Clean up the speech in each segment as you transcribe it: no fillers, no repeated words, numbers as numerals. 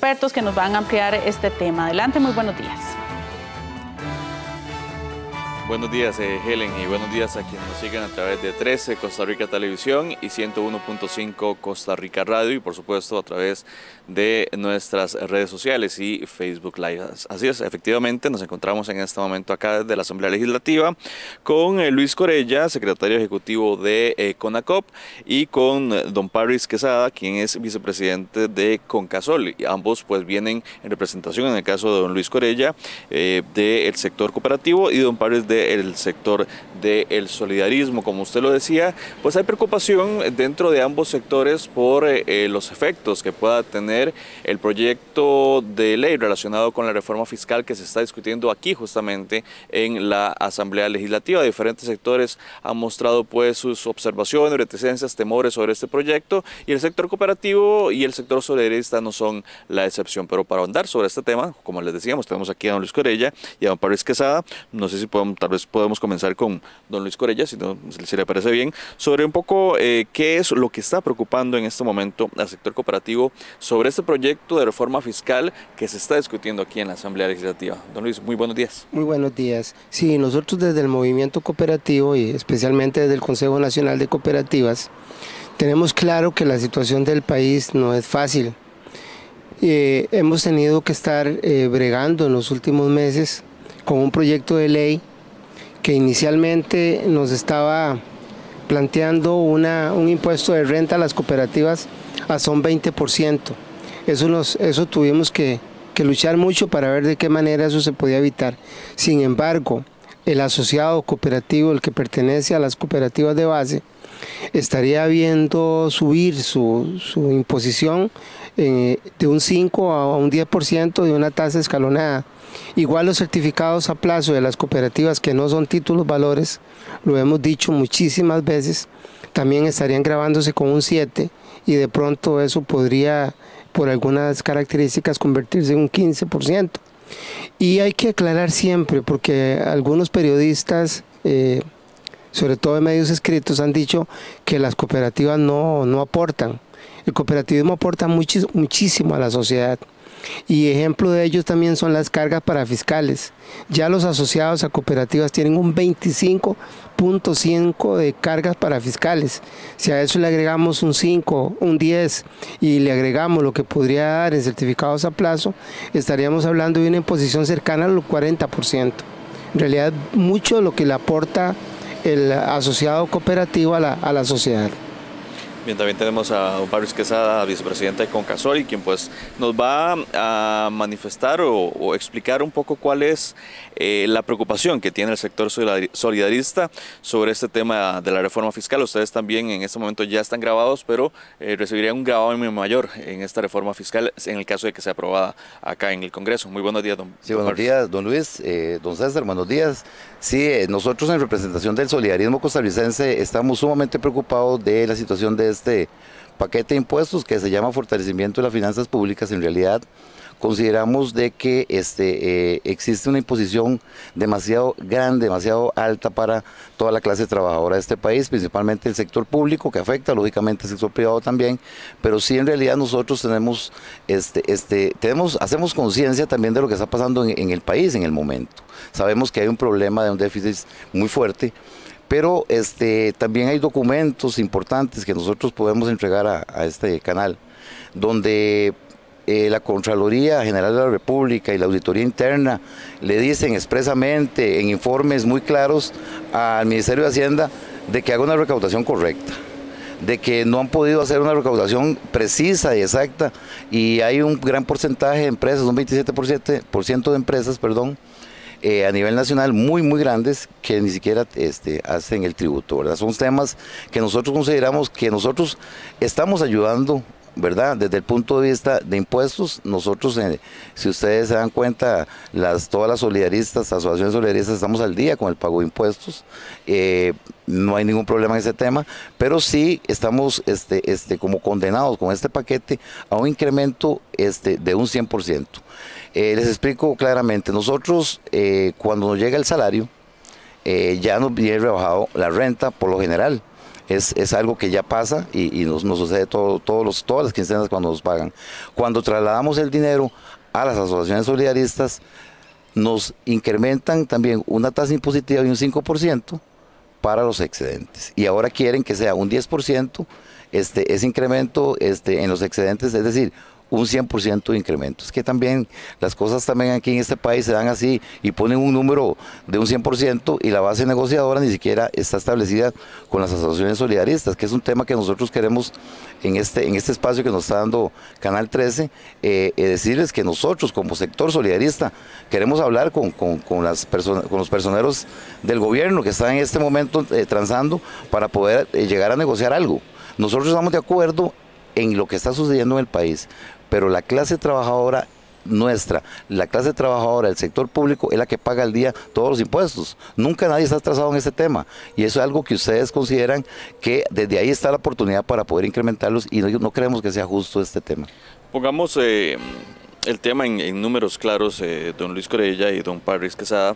expertos que nos van a ampliar este tema. Adelante, muy buenos días. Buenos días, Helen, y buenos días a quienes nos siguen a través de 13 Costa Rica Televisión y 101.5 Costa Rica Radio, y por supuesto a través de nuestras redes sociales y Facebook Live. Así es, efectivamente nos encontramos en este momento acá desde la Asamblea Legislativa con Luis Corella, secretario ejecutivo de CONACOP, y con don Parris Quesada, quien es vicepresidente de CONCASOL. Y ambos pues vienen en representación, en el caso de don Luis Corella, del sector cooperativo, y don Parris del sector del solidarismo. Como usted lo decía, pues hay preocupación dentro de ambos sectores por los efectos que pueda tener el proyecto de ley relacionado con la reforma fiscal que se está discutiendo aquí justamente en la Asamblea Legislativa. Diferentes sectores han mostrado pues sus observaciones, reticencias, temores sobre este proyecto, y el sector cooperativo y el sector solidarista no son la excepción. Pero para ahondar sobre este tema, como les decíamos, tenemos aquí a don Luis Corella y a don Parris Quesada. No sé si tal vez podemos comenzar con don Luis Corella, si le parece bien, sobre un poco qué es lo que está preocupando en este momento al sector cooperativo sobre este proyecto de reforma fiscal que se está discutiendo aquí en la Asamblea Legislativa. Don Luis, muy buenos días. Muy buenos días. Sí, nosotros desde el movimiento cooperativo y especialmente desde el Consejo Nacional de Cooperativas tenemos claro que la situación del país no es fácil. Hemos tenido que estar bregando en los últimos meses con un proyecto de ley que inicialmente nos estaba planteando un impuesto de renta a las cooperativas hasta un 20%. Eso tuvimos que luchar mucho para ver de qué manera eso se podía evitar. Sin embargo, el asociado cooperativo, el que pertenece a las cooperativas de base, estaría viendo subir su imposición de un 5 a un 10% de una tasa escalonada. Igual los certificados a plazo de las cooperativas que no son títulos valores, lo hemos dicho muchísimas veces, también estarían grabándose con un 7, y de pronto eso podría, por algunas características, convertirse en un 15%. Y hay que aclarar siempre, porque algunos periodistas, sobre todo en medios escritos, han dicho que las cooperativas no aportan. El cooperativismo aporta muchísimo a la sociedad. Y ejemplo de ellos también son las cargas parafiscales. Ya los asociados a cooperativas tienen un 25.5 de cargas parafiscales. Si a eso le agregamos un 5, un 10 y le agregamos lo que podría dar en certificados a plazo, estaríamos hablando de una imposición cercana al 40%. En realidad, mucho de lo que le aporta el asociado cooperativo a la sociedad. Bien, también tenemos a don Parris Quesada, vicepresidente de CONCASOL, quien pues nos va a manifestar o explicar un poco cuál es la preocupación que tiene el sector solidarista sobre este tema de la reforma fiscal. Ustedes también en este momento ya están grabados, pero recibirían un gravamen mayor en esta reforma fiscal en el caso de que sea aprobada acá en el Congreso. Muy buenos días, don Sí, buenos días, don Luis, don César, buenos días. Sí, nosotros en representación del solidarismo costarricense estamos sumamente preocupados de la situación de este paquete de impuestos que se llama fortalecimiento de las finanzas públicas. En realidad consideramos de que existe una imposición demasiado grande, demasiado alta para toda la clase trabajadora de este país, principalmente el sector público, que afecta lógicamente al sector privado también, pero sí en realidad nosotros hacemos conciencia también de lo que está pasando en el país en el momento. Sabemos que hay un problema de un déficit muy fuerte, pero también hay documentos importantes que nosotros podemos entregar a este canal, donde la Contraloría General de la República y la Auditoría Interna le dicen expresamente en informes muy claros al Ministerio de Hacienda de que haga una recaudación correcta, de que no han podido hacer una recaudación precisa y exacta, y hay un gran porcentaje de empresas, un 27% de empresas, perdón, a nivel nacional muy grandes que ni siquiera hacen el tributo, ¿verdad? Son temas que nosotros consideramos que nosotros estamos ayudando, ¿verdad? Desde el punto de vista de impuestos, nosotros, si ustedes se dan cuenta, todas las solidaristas, asociaciones solidaristas, estamos al día con el pago de impuestos, no hay ningún problema en ese tema, pero sí estamos como condenados con este paquete a un incremento de un 100%. Les explico claramente, nosotros cuando nos llega el salario, ya nos viene rebajado la renta por lo general. es algo que ya pasa y nos sucede todas las quincenas cuando nos pagan. Cuando trasladamos el dinero a las asociaciones solidaristas, nos incrementan también una tasa impositiva de un 5% para los excedentes. Y ahora quieren que sea un 10% ese incremento en los excedentes, es decir, un 100% de incremento. Es que también las cosas también aquí en este país se dan así y ponen un número de un 100% y la base negociadora ni siquiera está establecida con las asociaciones solidaristas, que es un tema que nosotros queremos en este espacio que nos está dando Canal 13, decirles que nosotros como sector solidarista queremos hablar con los personeros del gobierno que están en este momento transando para poder llegar a negociar algo. Nosotros estamos de acuerdo en lo que está sucediendo en el país, pero la clase trabajadora nuestra, la clase trabajadora del sector público es la que paga al día todos los impuestos. Nunca nadie está atrasado en este tema y eso es algo que ustedes consideran que desde ahí está la oportunidad para poder incrementarlos y no creemos que sea justo este tema. Pongamos el tema en números claros, don Luis Corella y don Parris Quesada.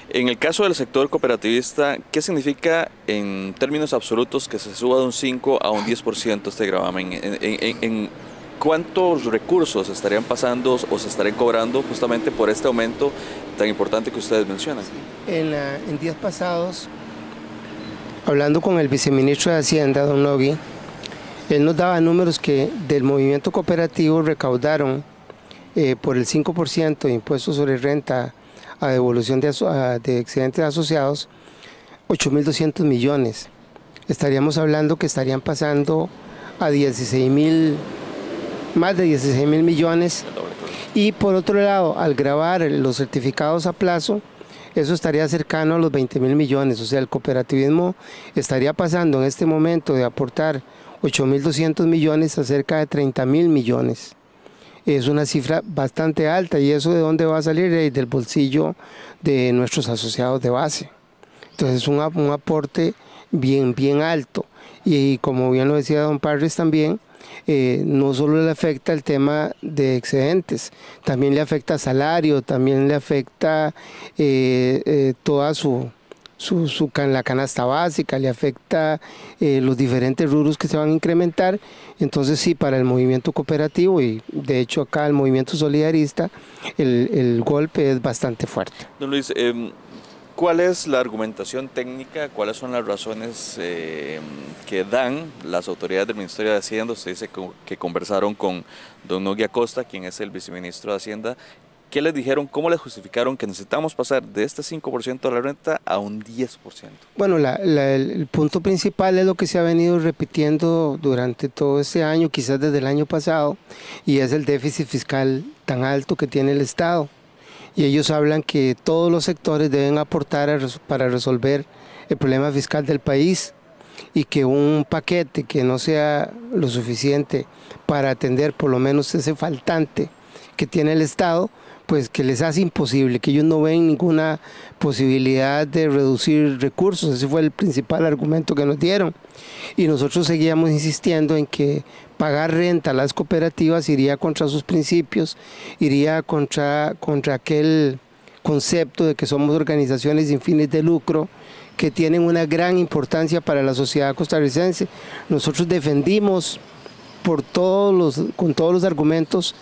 En el caso del sector cooperativista, ¿qué significa en términos absolutos que se suba de un 5 a un 10% este gravamen? ¿En cuántos recursos estarían pasando o se estarían cobrando justamente por este aumento tan importante que ustedes mencionan? En días pasados, hablando con el viceministro de Hacienda, don Nogui, él nos daba números que del movimiento cooperativo recaudaron por el 5% de impuestos sobre renta a devolución de excedentes asociados, 8.200 millones. Estaríamos hablando que estarían pasando a más de 16.000 millones. Y por otro lado, al gravar los certificados a plazo, eso estaría cercano a los 20.000 millones. O sea, el cooperativismo estaría pasando en este momento de aportar 8.200 millones a cerca de 30.000 millones. Es una cifra bastante alta y eso de dónde va a salir, del bolsillo de nuestros asociados de base. Entonces es un aporte bien alto y como bien lo decía don Parris también, no solo le afecta el tema de excedentes, también le afecta salario, también le afecta toda la canasta básica, le afecta los diferentes rubros que se van a incrementar. Entonces sí, para el movimiento cooperativo y de hecho acá el movimiento solidarista, el golpe es bastante fuerte. Don Luis, ¿cuál es la argumentación técnica? ¿Cuáles son las razones que dan las autoridades del Ministerio de Hacienda? Usted dice que conversaron con don Nogui Acosta, quien es el viceministro de Hacienda. ¿Qué les dijeron? ¿Cómo les justificaron que necesitamos pasar de este 5% de la renta a un 10%? Bueno, el punto principal es lo que se ha venido repitiendo durante todo este año, quizás desde el año pasado, y es el déficit fiscal tan alto que tiene el Estado. Y ellos hablan que todos los sectores deben aportar para resolver el problema fiscal del país y que un paquete que no sea lo suficiente para atender por lo menos ese faltante que tiene el Estado, pues que les hace imposible, que ellos no ven ninguna posibilidad de reducir recursos. Ese fue el principal argumento que nos dieron. Y nosotros seguíamos insistiendo en que pagar renta a las cooperativas iría contra sus principios, iría contra aquel concepto de que somos organizaciones sin fines de lucro, que tienen una gran importancia para la sociedad costarricense. Nosotros defendimos con todos los argumentos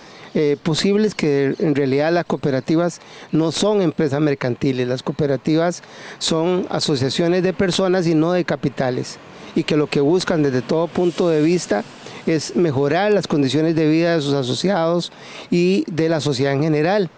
posibles que en realidad las cooperativas no son empresas mercantiles, las cooperativas son asociaciones de personas y no de capitales, y que lo que buscan desde todo punto de vista es mejorar las condiciones de vida de sus asociados y de la sociedad en general.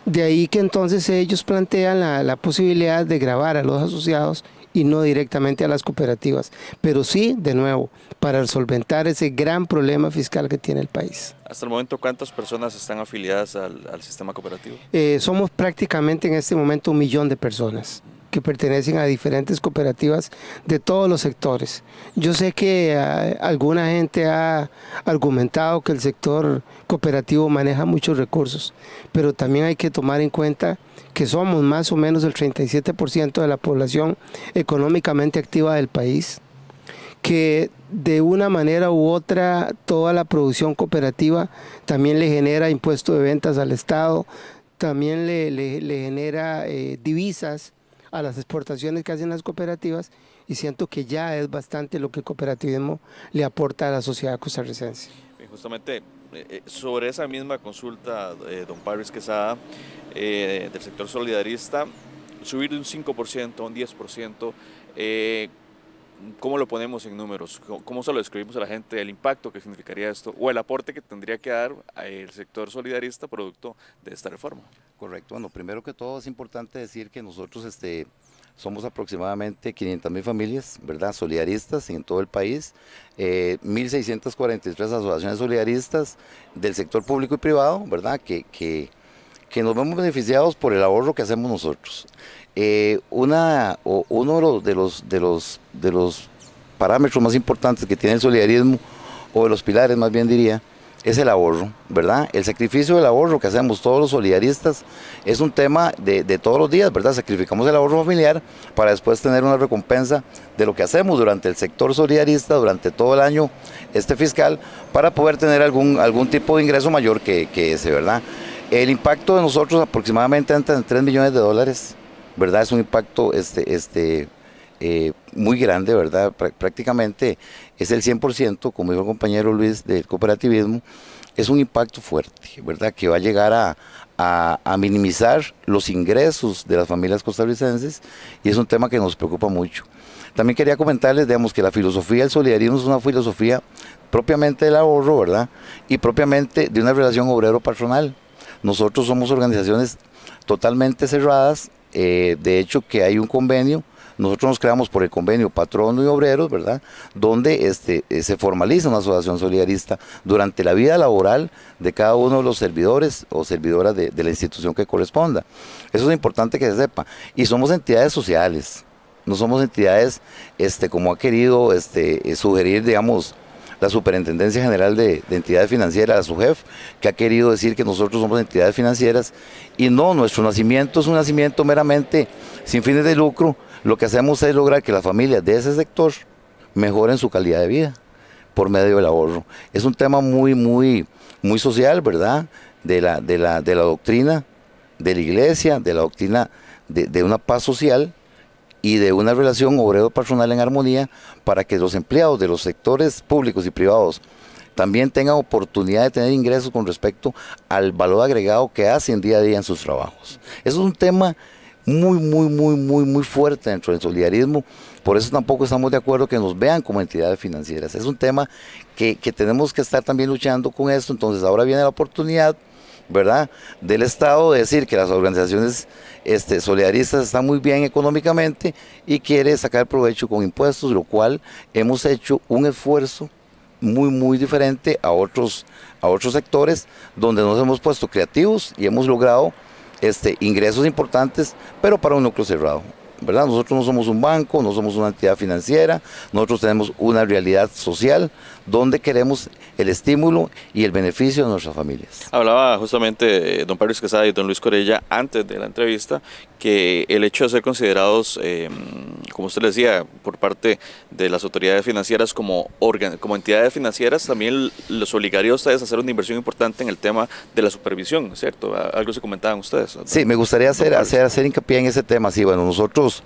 De ahí que entonces ellos plantean la posibilidad de gravar a los asociados y no directamente a las cooperativas, pero sí, de nuevo, para solventar ese gran problema fiscal que tiene el país. Hasta el momento, ¿cuántas personas están afiliadas al sistema cooperativo? Somos prácticamente en este momento 1 millón de personas que pertenecen a diferentes cooperativas de todos los sectores. Yo sé que alguna gente ha argumentado que el sector cooperativo maneja muchos recursos, pero también hay que tomar en cuenta que somos más o menos el 37% de la población económicamente activa del país, que de una manera u otra toda la producción cooperativa también le genera impuesto de ventas al Estado, también le genera divisas a las exportaciones que hacen las cooperativas, y siento que ya es bastante lo que el cooperativismo le aporta a la sociedad costarricense. Justamente sobre esa misma consulta, don Parris Quesada, del sector solidarista, subir de un 5% a un 10%, ¿cómo lo ponemos en números? ¿Cómo se lo describimos a la gente, el impacto que significaría esto o el aporte que tendría que dar el sector solidarista producto de esta reforma? Correcto. Bueno, primero que todo es importante decir que nosotros somos aproximadamente 500.000 familias, ¿verdad? Solidaristas en todo el país, 1.643 asociaciones solidaristas del sector público y privado, ¿verdad? Que nos vemos beneficiados por el ahorro que hacemos nosotros. Uno de los parámetros más importantes que tiene el solidarismo, o de los pilares más bien diría, es el ahorro, ¿verdad? El sacrificio del ahorro que hacemos todos los solidaristas es un tema de todos los días, ¿verdad? Sacrificamos el ahorro familiar para después tener una recompensa de lo que hacemos durante el sector solidarista, durante todo el año fiscal, para poder tener algún tipo de ingreso mayor que ese, ¿verdad? El impacto de nosotros aproximadamente entre $3 millones, ¿verdad? Es un impacto muy grande, ¿verdad? Prácticamente es el 100%, como dijo el compañero Luis, del cooperativismo. Es un impacto fuerte, ¿verdad? Que va a llegar a minimizar los ingresos de las familias costarricenses, y es un tema que nos preocupa mucho. También quería comentarles, digamos, que la filosofía del solidarismo es una filosofía propiamente del ahorro, ¿verdad? Y propiamente de una relación obrero-patronal. Nosotros somos organizaciones totalmente cerradas, de hecho que hay un convenio. Nosotros nos creamos por el convenio patrono y obreros, ¿verdad? Donde se formaliza una asociación solidarista durante la vida laboral de cada uno de los servidores o servidoras de la institución que corresponda. Eso es importante que se sepa. Y somos entidades sociales, no somos entidades como ha querido sugerir, digamos, la Superintendencia General de Entidades Financieras, la SUGEF, que ha querido decir que nosotros somos entidades financieras, y no, nuestro nacimiento es un nacimiento meramente sin fines de lucro. Lo que hacemos es lograr que las familias de ese sector mejoren su calidad de vida por medio del ahorro. Es un tema muy social, ¿verdad? De la doctrina de la iglesia, de la doctrina de una paz social y de una relación obrero-patronal en armonía, para que los empleados de los sectores públicos y privados también tengan oportunidad de tener ingresos con respecto al valor agregado que hacen día a día en sus trabajos. Eso es un tema muy fuerte dentro del solidarismo. Por eso tampoco estamos de acuerdo que nos vean como entidades financieras. Es un tema que tenemos que estar también luchando con esto. Entonces ahora viene la oportunidad, ¿verdad?, del Estado de decir que las organizaciones solidaristas están muy bien económicamente y quiere sacar provecho con impuestos, lo cual hemos hecho un esfuerzo muy diferente a otros sectores, donde nos hemos puesto creativos y hemos logrado ingresos importantes, pero para un núcleo cerrado, ¿verdad? Nosotros no somos un banco, no somos una entidad financiera, nosotros tenemos una realidad social donde queremos el estímulo y el beneficio de nuestras familias. Hablaba justamente don Parris Quesada y don Luis Corella antes de la entrevista que el hecho de ser considerados, como usted decía, por parte de las autoridades financieras como entidades financieras, también los obligaría a ustedes a hacer una inversión importante en el tema de la supervisión, ¿cierto? Algo se comentaban ustedes. Sí, me gustaría hacer hincapié en ese tema. Sí, bueno, nosotros...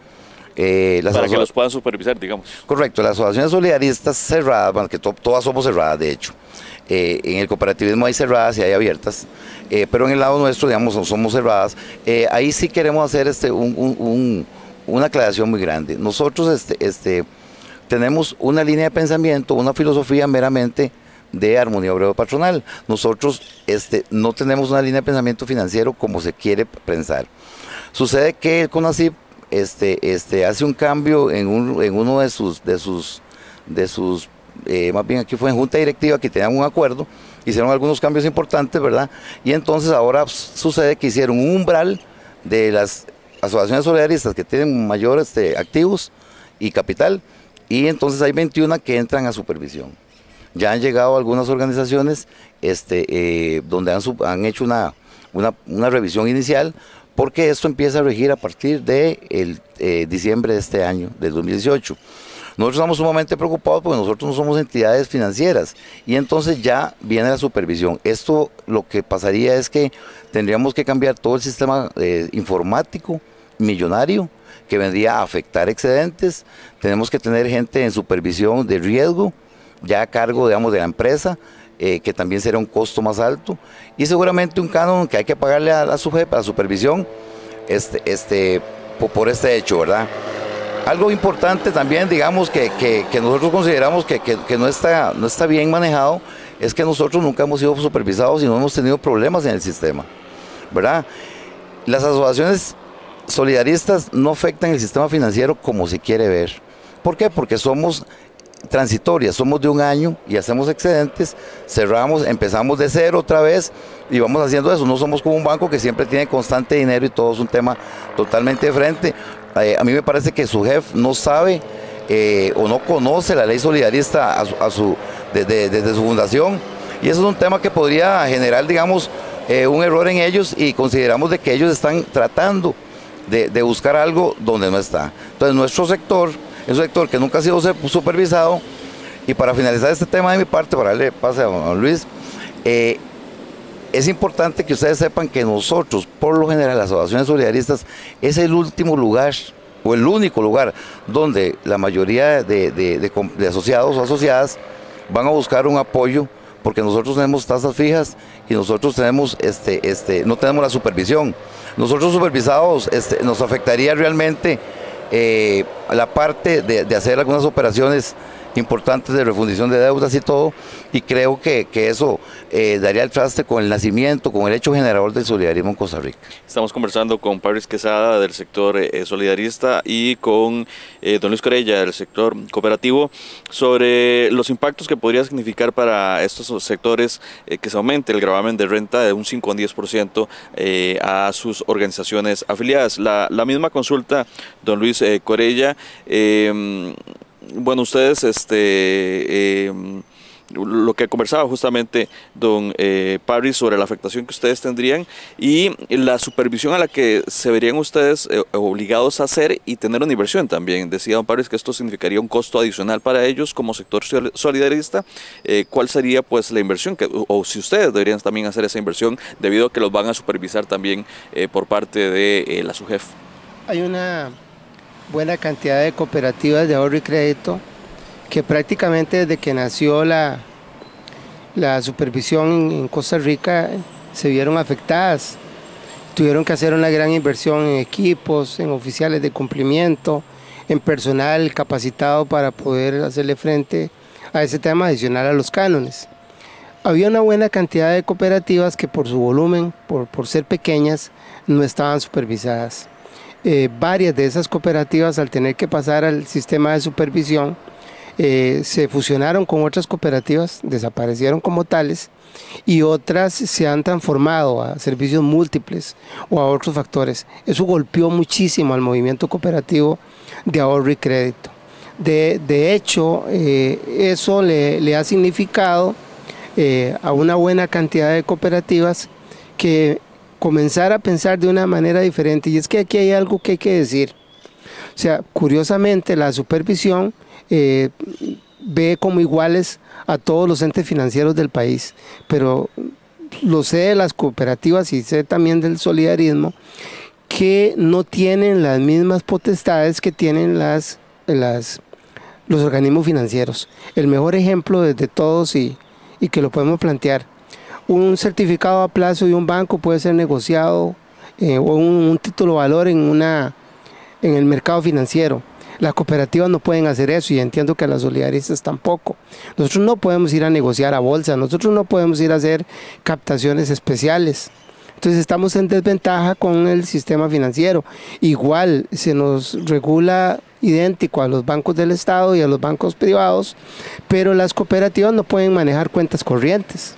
para que los puedan supervisar, digamos. Correcto, las asociaciones solidaristas cerradas, bueno, que todas somos cerradas, de hecho. En el cooperativismo hay cerradas y hay abiertas, pero en el lado nuestro, digamos, somos cerradas. Ahí sí queremos hacer una aclaración muy grande. Nosotros tenemos una línea de pensamiento, una filosofía meramente de armonía obrero-patronal. Nosotros no tenemos una línea de pensamiento financiero como se quiere pensar. Sucede que el CONACYT hace un cambio en uno de sus más bien aquí fue en junta directiva, que tenían un acuerdo, hicieron algunos cambios importantes, ¿verdad? Y entonces ahora sucede que hicieron un umbral de las asociaciones solidaristas que tienen mayor activos y capital, y entonces hay 21 que entran a supervisión. Ya han llegado algunas organizaciones donde han hecho una revisión inicial, porque esto empieza a regir a partir de diciembre de este año, del 2018. Nosotros estamos sumamente preocupados porque nosotros no somos entidades financieras, y entonces ya viene la supervisión. Esto lo que pasaría es que tendríamos que cambiar todo el sistema informático millonario que vendría a afectar excedentes. Tenemos que tener gente en supervisión de riesgo, ya a cargo, digamos, de la empresa, que también será un costo más alto, y seguramente un canon que hay que pagarle a la SUGEP, a la supervisión, por este hecho, ¿verdad? Algo importante también, digamos, que nosotros consideramos que no está bien manejado, es que nosotros nunca hemos sido supervisados y no hemos tenido problemas en el sistema, ¿verdad? Las asociaciones solidaristas no afectan el sistema financiero como se quiere ver. ¿Por qué? Porque somos transitorias, somos de un año y hacemos excedentes, cerramos, empezamos de cero otra vez y vamos haciendo eso. No somos como un banco que siempre tiene constante dinero y todo es un tema totalmente diferente. A mí me parece que su jefe no sabe o no conoce la ley solidarista desde su fundación, y eso es un tema que podría generar, digamos, un error en ellos, y consideramos de que ellos están tratando de buscar algo donde no está. Entonces nuestro sector es un sector que nunca ha sido supervisado. Y para finalizar este tema de mi parte, para darle pase a don Luis, es importante que ustedes sepan que nosotros, por lo general, las asociaciones solidaristas, es el último lugar o el único lugar donde la mayoría de asociados o asociadas van a buscar un apoyo, porque nosotros tenemos tasas fijas y nosotros tenemos no tenemos la supervisión. Nosotros supervisados nos afectaría realmente la parte de hacer algunas operaciones importantes de refundición de deudas y todo, y creo que eso daría el traste con el nacimiento, con el hecho generador del solidarismo en Costa Rica. Estamos conversando con Parris Quesada del sector solidarista y con don Luis Corella del sector cooperativo sobre los impactos que podría significar para estos sectores que se aumente el gravamen de renta de un 5 a un 10% a sus organizaciones afiliadas. La misma consulta, don Luis Corella. Bueno, ustedes, lo que conversaba justamente don Parris sobre la afectación que ustedes tendrían y la supervisión a la que se verían ustedes obligados a hacer y tener una inversión también. Decía don Parris que esto significaría un costo adicional para ellos como sector solidarista. ¿Cuál sería pues la inversión o si ustedes deberían también hacer esa inversión debido a que los van a supervisar también por parte de la SUGEF? Hay una buena cantidad de cooperativas de ahorro y crédito que prácticamente desde que nació la supervisión en Costa Rica se vieron afectadas. Tuvieron que hacer una gran inversión en equipos, en oficiales de cumplimiento, en personal capacitado para poder hacerle frente a ese tema adicional a los cánones. Había una buena cantidad de cooperativas que por su volumen, por ser pequeñas, no estaban supervisadas. Varias de esas cooperativas, al tener que pasar al sistema de supervisión, se fusionaron con otras cooperativas, desaparecieron como tales, y otras se han transformado a servicios múltiples o a otros factores. Eso golpeó muchísimo al movimiento cooperativo de ahorro y crédito. De hecho, eso le ha significado a una buena cantidad de cooperativas que comenzar a pensar de una manera diferente, y es que aquí hay algo que hay que decir. O sea, curiosamente la supervisión ve como iguales a todos los entes financieros del país, pero lo sé de las cooperativas y sé también del solidarismo que no tienen las mismas potestades que tienen los organismos financieros. El mejor ejemplo de todos y que lo podemos plantear: un certificado a plazo de un banco puede ser negociado o un título de valor en el mercado financiero. Las cooperativas no pueden hacer eso, y entiendo que las solidaristas tampoco. Nosotros no podemos ir a negociar a bolsa, nosotros no podemos ir a hacer captaciones especiales. Entonces estamos en desventaja con el sistema financiero. Igual se nos regula idéntico a los bancos del Estado y a los bancos privados, pero las cooperativas no pueden manejar cuentas corrientes.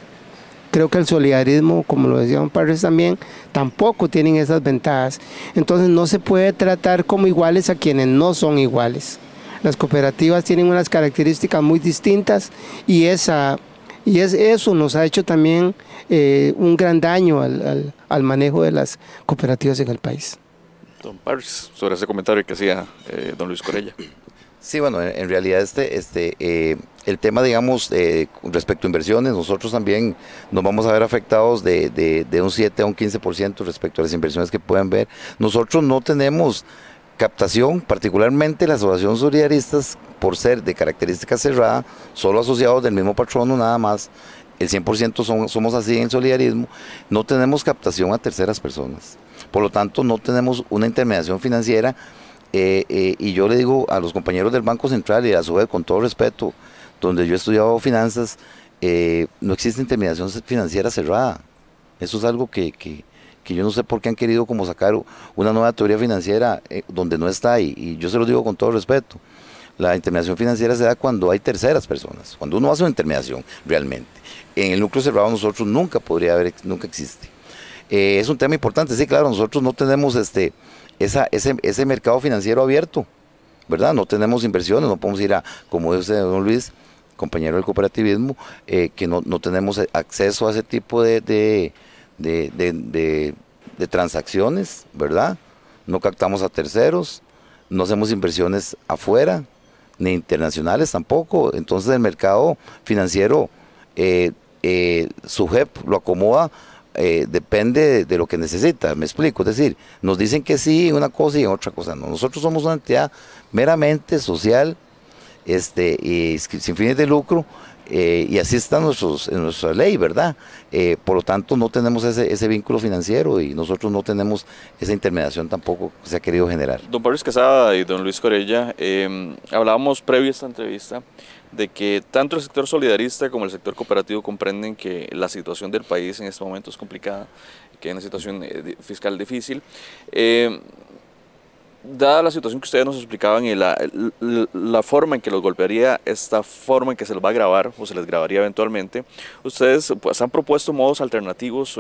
Creo que el solidarismo, como lo decía don Parris también, tampoco tienen esas ventajas. Entonces no se puede tratar como iguales a quienes no son iguales. Las cooperativas tienen unas características muy distintas, y eso nos ha hecho también un gran daño al manejo de las cooperativas en el país. Don Parris, sobre ese comentario que hacía don Luis Corella. Sí, bueno, en realidad el tema, digamos, respecto a inversiones, nosotros también nos vamos a ver afectados de un 7 a un 15% respecto a las inversiones que puedan ver. Nosotros no tenemos captación, particularmente las asociaciones solidaristas, por ser de característica cerrada, solo asociados del mismo patrono nada más, el 100% somos así en el solidarismo, no tenemos captación a terceras personas. Por lo tanto, no tenemos una intermediación financiera. Y yo le digo a los compañeros del Banco Central y a su vez, con todo respeto, donde yo he estudiado finanzas, no existe intermediación financiera cerrada. Eso es algo que yo no sé por qué han querido como sacar una nueva teoría financiera donde no está, y yo se lo digo con todo respeto. La intermediación financiera se da cuando hay terceras personas, cuando uno hace una intermediación realmente. En el núcleo cerrado nosotros nunca existe. Es un tema importante, sí, claro, nosotros no tenemos ese mercado financiero abierto, ¿verdad? No tenemos inversiones, no podemos ir a, como dice don Luis, compañero del cooperativismo, que no tenemos acceso a ese tipo de transacciones, ¿verdad? No captamos a terceros, no hacemos inversiones afuera, ni internacionales tampoco. Entonces el mercado financiero, su JEP lo acomoda, depende de lo que necesita, me explico, es decir, nos dicen que sí en una cosa y en otra cosa no. Nosotros somos una entidad meramente social, y sin fines de lucro, y así está en nuestra ley, ¿verdad? Por lo tanto, no tenemos ese vínculo financiero y nosotros no tenemos esa intermediación tampoco que se ha querido generar. Don Pablo Escazada y don Luis Corella, hablábamos previo a esta entrevista de que tanto el sector solidarista como el sector cooperativo comprenden que la situación del país en este momento es complicada, que hay una situación fiscal difícil. Dada la situación que ustedes nos explicaban y la forma en que los golpearía, esta forma en que se les va a grabar o se les grabaría eventualmente, ustedes pues han propuesto modos alternativos,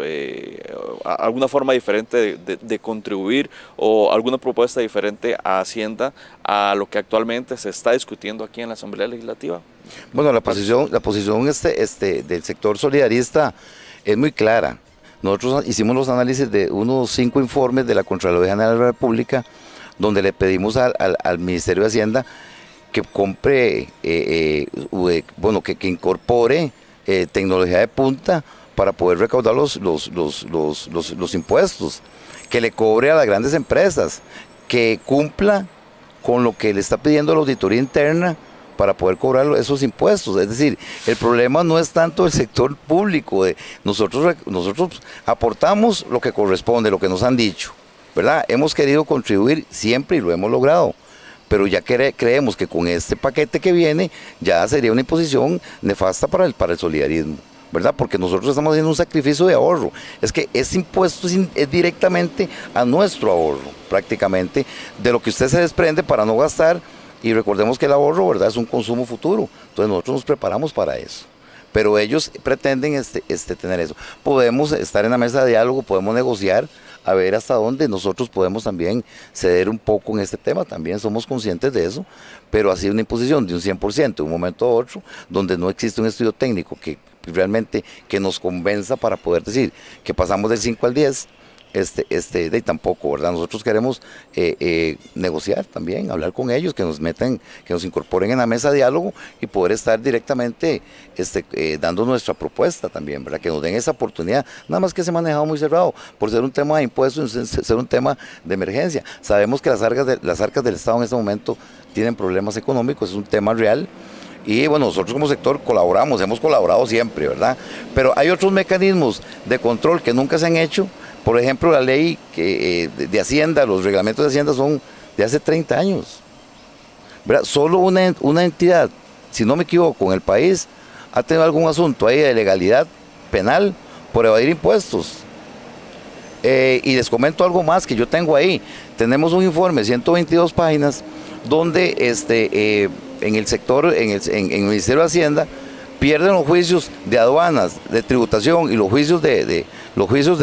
alguna forma diferente de contribuir o alguna propuesta diferente a Hacienda a lo que actualmente se está discutiendo aquí en la Asamblea Legislativa. Bueno, la posición del sector solidarista es muy clara. Nosotros hicimos los análisis de unos 5 informes de la Contraloría General de la República, donde le pedimos al Ministerio de Hacienda que compre, que incorpore tecnología de punta para poder recaudar los impuestos, que le cobre a las grandes empresas, que cumpla con lo que le está pidiendo la auditoría interna para poder cobrar esos impuestos. Es decir, el problema no es tanto el sector público, nosotros aportamos lo que corresponde, lo que nos han dicho, ¿verdad? Hemos querido contribuir siempre y lo hemos logrado, pero ya creemos que con este paquete que viene ya sería una imposición nefasta para el solidarismo, ¿verdad? Porque nosotros estamos haciendo un sacrificio de ahorro. Es que ese impuesto es directamente a nuestro ahorro, prácticamente, de lo que usted se desprende para no gastar, y recordemos que el ahorro, ¿verdad?, es un consumo futuro, entonces nosotros nos preparamos para eso. Pero ellos pretenden tener eso. Podemos estar en la mesa de diálogo, podemos negociar, a ver hasta dónde nosotros podemos también ceder un poco en este tema, también somos conscientes de eso, pero así una imposición de un 100% de un momento a otro, donde no existe un estudio técnico que realmente nos convenza para poder decir que pasamos del 5 al 10, de tampoco, ¿verdad? Nosotros queremos negociar también, hablar con ellos, que nos incorporen en la mesa de diálogo y poder estar directamente dando nuestra propuesta también, ¿verdad? Que nos den esa oportunidad, nada más que se ha manejado muy cerrado, por ser un tema de impuestos, ser un tema de emergencia. Sabemos que las arcas del Estado en este momento tienen problemas económicos, es un tema real. Y bueno, nosotros como sector colaboramos, hemos colaborado siempre, ¿verdad? Pero hay otros mecanismos de control que nunca se han hecho. Por ejemplo, la ley de Hacienda, los reglamentos de Hacienda son de hace 30 años, ¿verdad? Solo una entidad, si no me equivoco, en el país ha tenido algún asunto ahí de legalidad penal por evadir impuestos. Y les comento algo más que yo tengo ahí. Tenemos un informe, 122 páginas, donde en el sector, en el Ministerio de Hacienda, pierden los juicios de aduanas, de tributación y los juicios de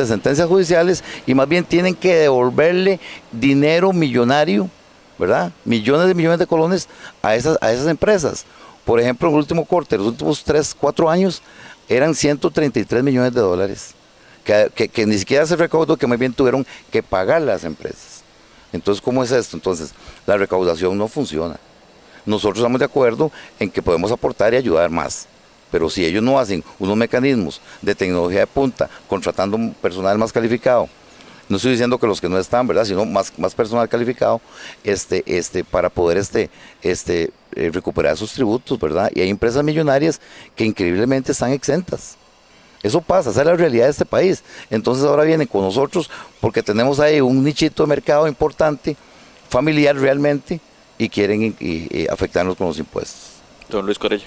sentencias judiciales, y más bien tienen que devolverle dinero millonario, ¿verdad? Millones de colones a esas empresas. Por ejemplo, en el último corte, los últimos 3, 4 años, eran 133 millones de dólares, que ni siquiera se recaudó, que más bien tuvieron que pagar las empresas. Entonces, ¿cómo es esto? Entonces, la recaudación no funciona. nosotros estamos de acuerdo en que podemos aportar y ayudar más. Pero si ellos no hacen unos mecanismos de tecnología de punta, contratando personal más calificado, no estoy diciendo que los que no están, ¿verdad?, sino más personal calificado, para poder recuperar esos tributos, ¿verdad? Y hay empresas millonarias que increíblemente están exentas. Eso pasa, esa es la realidad de este país. Entonces ahora vienen con nosotros porque tenemos ahí un nichito de mercado importante, familiar realmente, y quieren afectarnos con los impuestos. Don Luis Corella.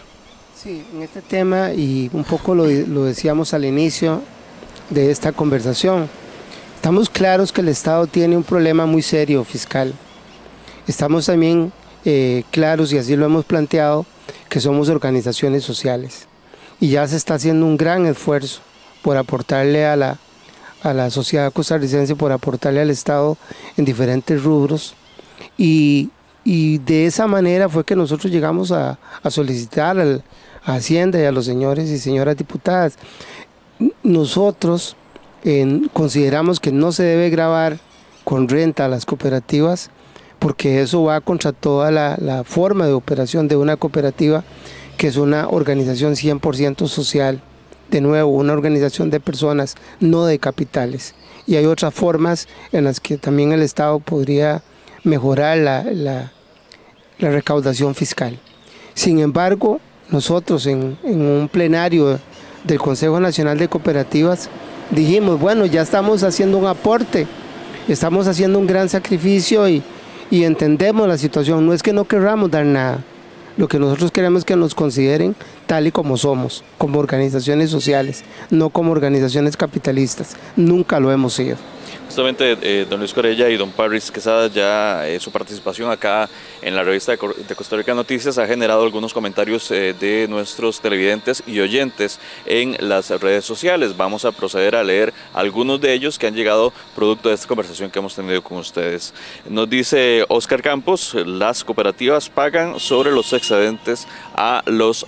Sí, en este tema, y un poco lo decíamos al inicio de esta conversación, estamos claros que el Estado tiene un problema muy serio fiscal. Estamos también claros, y así lo hemos planteado, que somos organizaciones sociales. Y ya se está haciendo un gran esfuerzo por aportarle a la sociedad costarricense, por aportarle al Estado en diferentes rubros. Y de esa manera fue que nosotros llegamos a solicitar a Hacienda y a los señores y señoras diputadas. Nosotros consideramos que no se debe gravar con renta a las cooperativas, porque eso va contra toda la forma de operación de una cooperativa, que es una organización 100% social, de nuevo, una organización de personas, no de capitales. Y hay otras formas en las que también el Estado podría mejorar la recaudación fiscal. Sin embargo, nosotros en un plenario del Consejo Nacional de Cooperativas dijimos, bueno, ya estamos haciendo un aporte, estamos haciendo un gran sacrificio y entendemos la situación, no es que no queramos dar nada. Lo que nosotros queremos es que nos consideren tal y como somos, como organizaciones sociales, no como organizaciones capitalistas. Nunca lo hemos sido. Justamente don Luis Corella y don Parris Quesada, ya su participación acá en la revista de Costa Rica Noticias ha generado algunos comentarios de nuestros televidentes y oyentes en las redes sociales. Vamos a proceder a leer algunos de ellos que han llegado producto de esta conversación que hemos tenido con ustedes. Nos dice Oscar Campos: las cooperativas pagan sobre los excedentes a los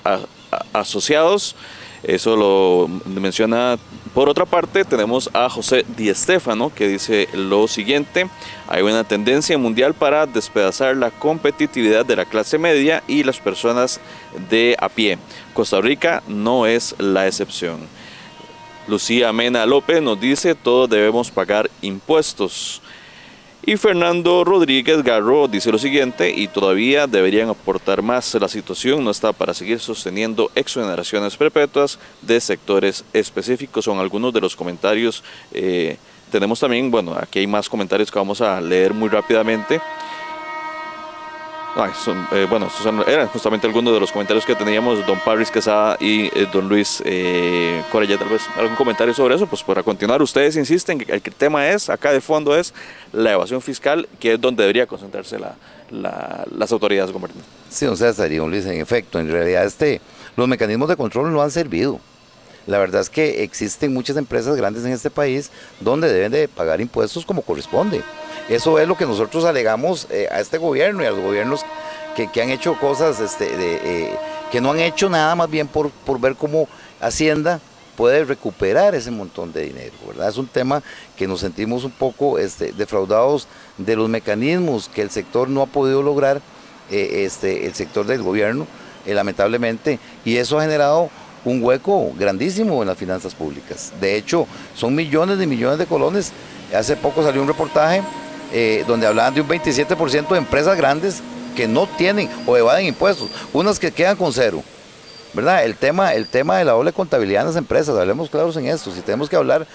asociados. Eso lo menciona. Por otra parte, tenemos a José Di Stéfano, que dice lo siguiente: hay una tendencia mundial para despedazar la competitividad de la clase media y las personas de a pie. Costa Rica no es la excepción. Lucía Mena López nos dice: todos debemos pagar impuestos. Y Fernando Rodríguez Garro dice lo siguiente: y todavía deberían aportar más. La situación no está para seguir sosteniendo exoneraciones perpetuas de sectores específicos. Son algunos de los comentarios. Tenemos también, bueno, aquí hay más comentarios que vamos a leer muy rápidamente. Eran justamente algunos de los comentarios que teníamos don Parris Quesada y don Luis Corella. Tal vez algún comentario sobre eso, pues para continuar. Ustedes insisten que el tema es, acá de fondo, es la evasión fiscal, que es donde debería concentrarse las autoridades gubernamentais. Sí, don César y don Luis, en efecto, en realidad los mecanismos de control no han servido. La verdad es que existen muchas empresas grandes en este país donde deben de pagar impuestos como corresponde. Eso es lo que nosotros alegamos a este gobierno y a los gobiernos que han hecho cosas que no han hecho nada, más bien por ver cómo Hacienda puede recuperar ese montón de dinero, ¿verdad? Es un tema que nos sentimos un poco defraudados de los mecanismos que el sector no ha podido lograr, el sector del gobierno, lamentablemente, y eso ha generado un hueco grandísimo en las finanzas públicas. De hecho, son millones y millones de colones. Hace poco salió un reportaje donde hablaban de un 27% de empresas grandes que no tienen o evaden impuestos, unas que quedan con cero, ¿verdad? El tema de la doble contabilidad en las empresas, hablemos claros en esto. Si tenemos que hablar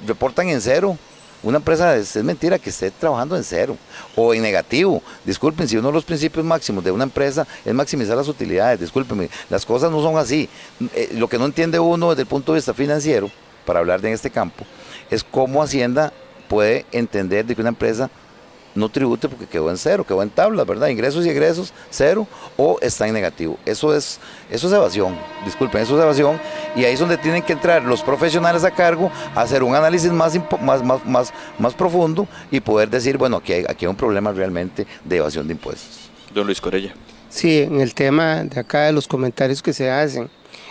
reportan en cero, una empresa es mentira que esté trabajando en cero o en negativo. Disculpen, si uno de los principios máximos de una empresa es maximizar las utilidades, discúlpenme, las cosas no son así. Lo que no entiende uno desde el punto de vista financiero, para hablar de este campo, es cómo Hacienda puede entender de que una empresa no tribute porque quedó en cero, quedó en tablas, ¿verdad? Ingresos y egresos, cero, o está en negativo. Eso es evasión, disculpen, eso es evasión, y ahí es donde tienen que entrar los profesionales a cargo a hacer un análisis más profundo y poder decir, bueno, aquí hay un problema realmente de evasión de impuestos. Don Luis Corella. Sí, en el tema de acá de los comentarios que se hacen,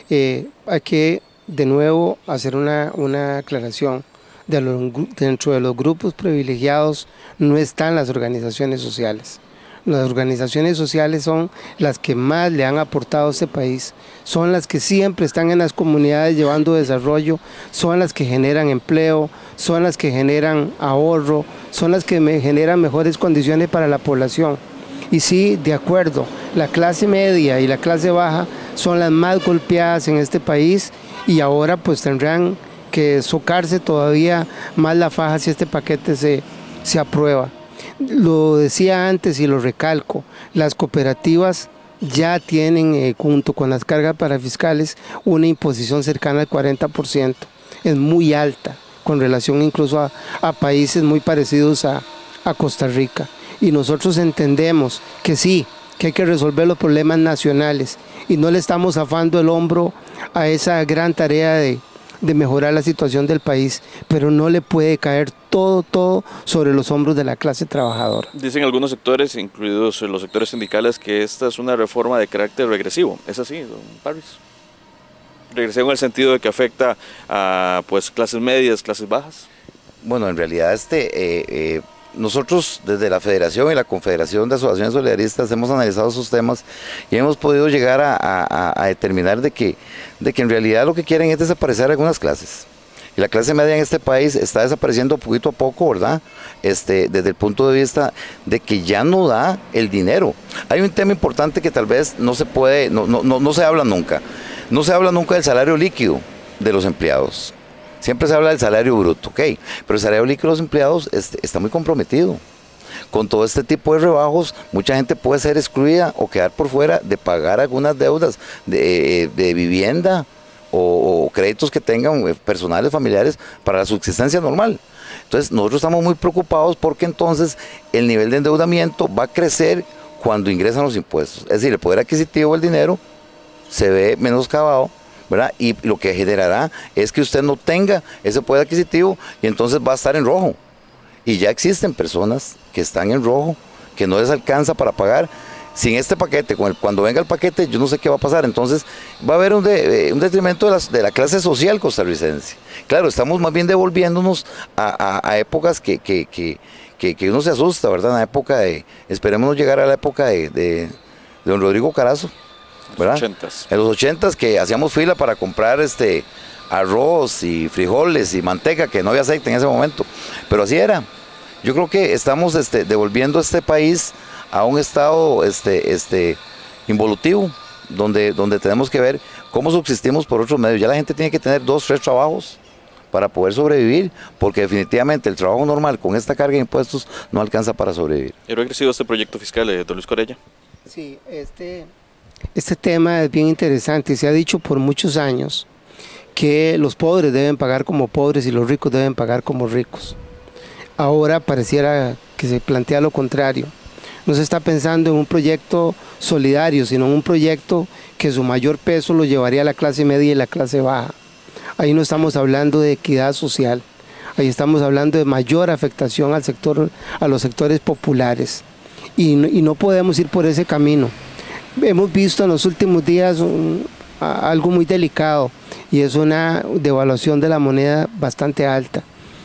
hay que de nuevo hacer una aclaración. Dentro de los grupos privilegiados no están las organizaciones sociales. Las organizaciones sociales son las que más le han aportado a este país, son las que siempre están en las comunidades llevando desarrollo, son las que generan empleo, son las que generan ahorro, son las que generan mejores condiciones para la población. Y sí, de acuerdo, la clase media y la clase baja son las más golpeadas en este país y ahora pues tendrán que socarse todavía más la faja si este paquete se aprueba. Lo decía antes y lo recalco, las cooperativas ya tienen junto con las cargas parafiscales una imposición cercana al 40%, es muy alta con relación incluso a países muy parecidos a Costa Rica. Y nosotros entendemos que sí, que hay que resolver los problemas nacionales y no le estamos zafando el hombro a esa gran tarea de mejorar la situación del país, pero no le puede caer todo sobre los hombros de la clase trabajadora. Dicen algunos sectores, incluidos los sectores sindicales, que esta es una reforma de carácter regresivo. ¿Es así, don Parris? Regresivo en el sentido de que afecta a pues clases medias, clases bajas. Bueno, en realidad nosotros desde la Federación y la Confederación de Asociaciones Solidaristas hemos analizado esos temas y hemos podido llegar a determinar de que en realidad lo que quieren es desaparecer algunas clases. Y la clase media en este país está desapareciendo poquito a poco, ¿verdad? Desde el punto de vista de que ya no da el dinero. Hay un tema importante que tal vez no se puede, no se habla nunca. No se habla nunca del salario líquido de los empleados. Siempre se habla del salario bruto, ok, pero el salario líquido de los empleados está muy comprometido. Con todo este tipo de rebajos, mucha gente puede ser excluida o quedar por fuera de pagar algunas deudas de vivienda o créditos que tengan personales, familiares, para la subsistencia normal. Entonces, nosotros estamos muy preocupados porque entonces el nivel de endeudamiento va a crecer cuando ingresan los impuestos. Es decir, el poder adquisitivo del dinero se ve menoscabado, ¿verdad? Y lo que generará es que usted no tenga ese poder adquisitivo y entonces va a estar en rojo. Y ya existen personas que están en rojo, que no les alcanza para pagar. Sin este paquete, cuando venga el paquete, yo no sé qué va a pasar. Entonces va a haber un detrimento de la clase social costarricense. Claro, estamos más bien devolviéndonos a épocas que uno se asusta, ¿verdad? En la época esperemos no llegar a la época de don Rodrigo Carazo, ¿verdad? En los 80s que hacíamos fila para comprar arroz y frijoles y manteca, que no había aceite en ese momento, pero así era. Yo creo que estamos devolviendo este país a un estado involutivo, donde tenemos que ver cómo subsistimos por otros medios. Ya la gente tiene que tener 2, 3 trabajos para poder sobrevivir, porque definitivamente el trabajo normal con esta carga de impuestos no alcanza para sobrevivir. ¿Y ha crecido este proyecto fiscal de don Luis Corella? Sí, este tema es bien interesante. Se ha dicho por muchos años que los pobres deben pagar como pobres y los ricos deben pagar como ricos. Ahora pareciera que se plantea lo contrario. No se está pensando en un proyecto solidario, sino en un proyecto que su mayor peso lo llevaría a la clase media y la clase baja. Ahí no estamos hablando de equidad social, ahí estamos hablando de mayor afectación a los sectores populares. Y no podemos ir por ese camino. Hemos visto en los últimos días algo muy delicado y es una devaluación de la moneda bastante alta.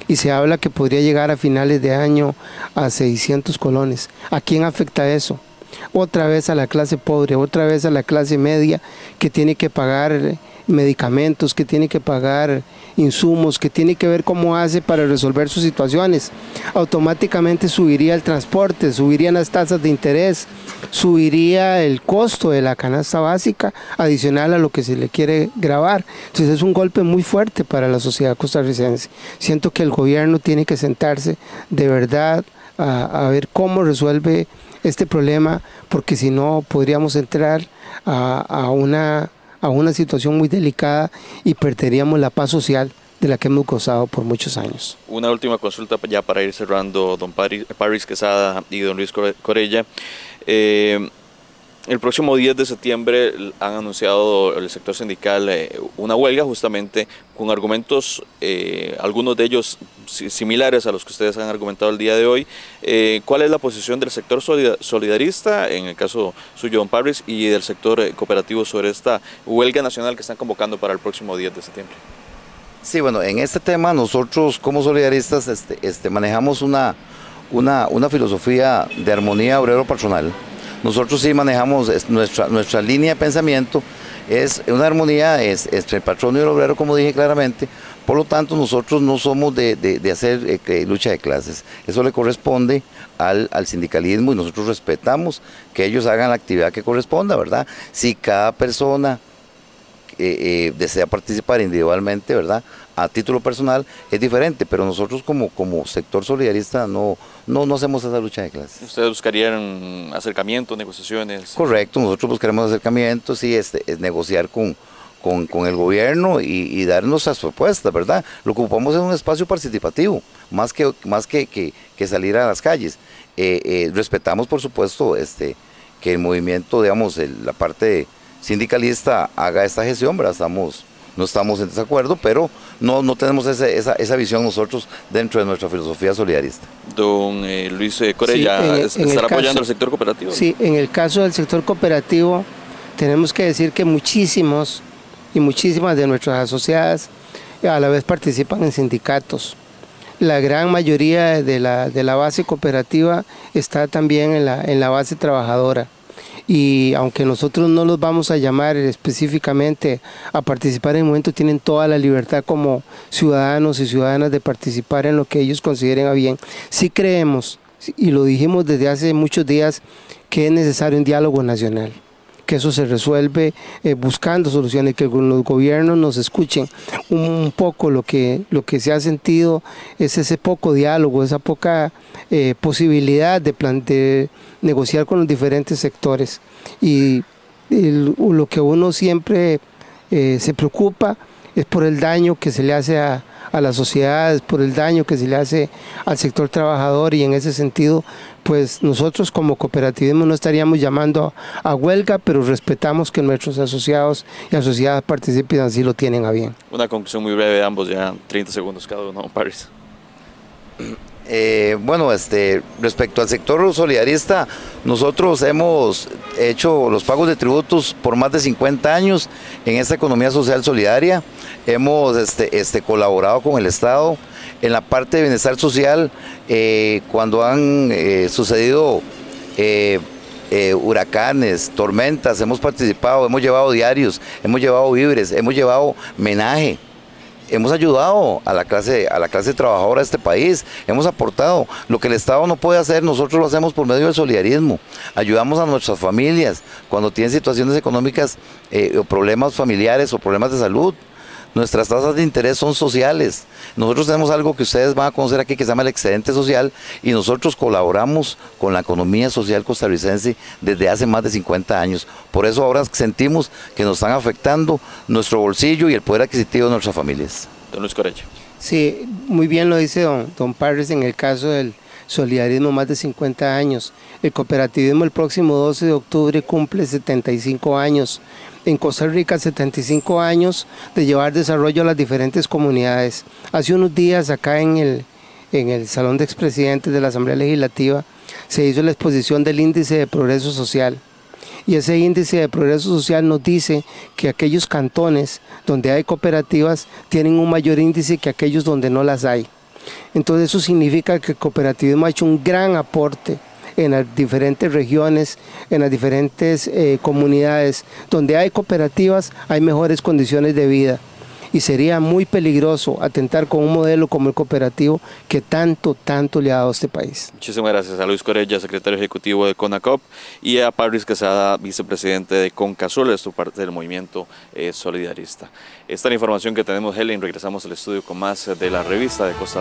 Y se habla que podría llegar a finales de año a 600 colones. ¿A quién afecta eso? Otra vez a la clase pobre, otra vez a la clase media que tiene que pagar medicamentos, que tiene que pagar insumos, que tiene que ver cómo hace para resolver sus situaciones. Automáticamente subiría el transporte, subirían las tasas de interés, subiría el costo de la canasta básica adicional a lo que se le quiere gravar. Entonces es un golpe muy fuerte para la sociedad costarricense. Siento que el gobierno tiene que sentarse de verdad a ver cómo resuelve este problema, porque si no podríamos entrar a una situación muy delicada y perderíamos la paz social de la que hemos gozado por muchos años. Una última consulta ya para ir cerrando, don Parris Quesada y don Luis Corella. El próximo 10 de septiembre han anunciado el sector sindical una huelga justamente con argumentos, algunos de ellos similares a los que ustedes han argumentado el día de hoy. ¿Cuál es la posición del sector solidarista, en el caso suyo, don Parris, y del sector cooperativo sobre esta huelga nacional que están convocando para el próximo 10 de septiembre? Sí, bueno, en este tema nosotros como solidaristas manejamos una una filosofía de armonía obrero-patronal. Nosotros sí manejamos nuestra línea de pensamiento, es una armonía entre el patrón y el obrero, como dije claramente. Por lo tanto, nosotros no somos de hacer lucha de clases. Eso le corresponde al sindicalismo y nosotros respetamos que ellos hagan la actividad que corresponda, ¿verdad? Si cada persona desea participar individualmente, ¿verdad?, a título personal, es diferente, pero nosotros como sector solidarista no hacemos esa lucha de clases. ¿Ustedes buscarían acercamientos, negociaciones? Correcto, nosotros buscaremos acercamientos y es negociar con el gobierno y dar nuestras propuestas, ¿verdad? Lo que ocupamos es un espacio participativo, más que salir a las calles. Respetamos, por supuesto, que el movimiento, digamos, la parte sindicalista haga esta gestión, ¿verdad? No estamos en desacuerdo, pero no tenemos esa visión nosotros dentro de nuestra filosofía solidarista. Don Luis Corella, sí, ¿estará apoyando al sector cooperativo? Sí, en el caso del sector cooperativo tenemos que decir que muchísimas de nuestras asociadas a la vez participan en sindicatos. La gran mayoría de la base cooperativa está también en la base trabajadora. Y aunque nosotros no los vamos a llamar específicamente a participar en el momento, tienen toda la libertad como ciudadanos y ciudadanas de participar en lo que ellos consideren a bien. Sí creemos, y lo dijimos desde hace muchos días, que es necesario un diálogo nacional, que eso se resuelve buscando soluciones, que los gobiernos nos escuchen. Un poco lo que se ha sentido es ese poco diálogo, esa poca posibilidad de negociar con los diferentes sectores. Y lo que uno siempre se preocupa es por el daño que se le hace a las sociedades, por el daño que se le hace al sector trabajador, y en ese sentido, pues nosotros como cooperativismo no estaríamos llamando a huelga, pero respetamos que nuestros asociados y asociadas participen, así lo tienen a bien. Una conclusión muy breve de ambos, ya 30 segundos cada uno, Paris. Bueno, respecto al sector solidarista, nosotros hemos hecho los pagos de tributos por más de 50 años en esta economía social solidaria. Hemos colaborado con el Estado en la parte de bienestar social cuando han sucedido huracanes, tormentas. Hemos participado, hemos llevado diarios, hemos llevado víveres, hemos llevado menaje. Hemos ayudado a la clase trabajadora de este país, hemos aportado. Lo que el Estado no puede hacer, nosotros lo hacemos por medio del solidarismo. Ayudamos a nuestras familias cuando tienen situaciones económicas o problemas familiares o problemas de salud. Nuestras tasas de interés son sociales. Nosotros tenemos algo que ustedes van a conocer aquí que se llama el excedente social, y nosotros colaboramos con la economía social costarricense desde hace más de 50 años. Por eso ahora sentimos que nos están afectando nuestro bolsillo y el poder adquisitivo de nuestras familias. Don Luis Corella. Sí, muy bien lo dice don Parres en el caso del solidarismo, más de 50 años. El cooperativismo el próximo 12 de octubre cumple 75 años. En Costa Rica, 75 años de llevar desarrollo a las diferentes comunidades. Hace unos días acá en el Salón de Expresidentes de la Asamblea Legislativa se hizo la exposición del índice de progreso social. Y ese índice de progreso social nos dice que aquellos cantones donde hay cooperativas tienen un mayor índice que aquellos donde no las hay. Entonces eso significa que el cooperativismo ha hecho un gran aporte en las diferentes regiones, en las diferentes comunidades. Donde hay cooperativas hay mejores condiciones de vida, y sería muy peligroso atentar con un modelo como el cooperativo que tanto le ha dado a este país. Muchísimas gracias a Luis Corella, secretario ejecutivo de CONACOP, y a Paris Quesada, vicepresidente de CONCASOL, esto parte del movimiento solidarista. Esta es la información que tenemos, Helen. Regresamos al estudio con más de la revista de Costa Rica.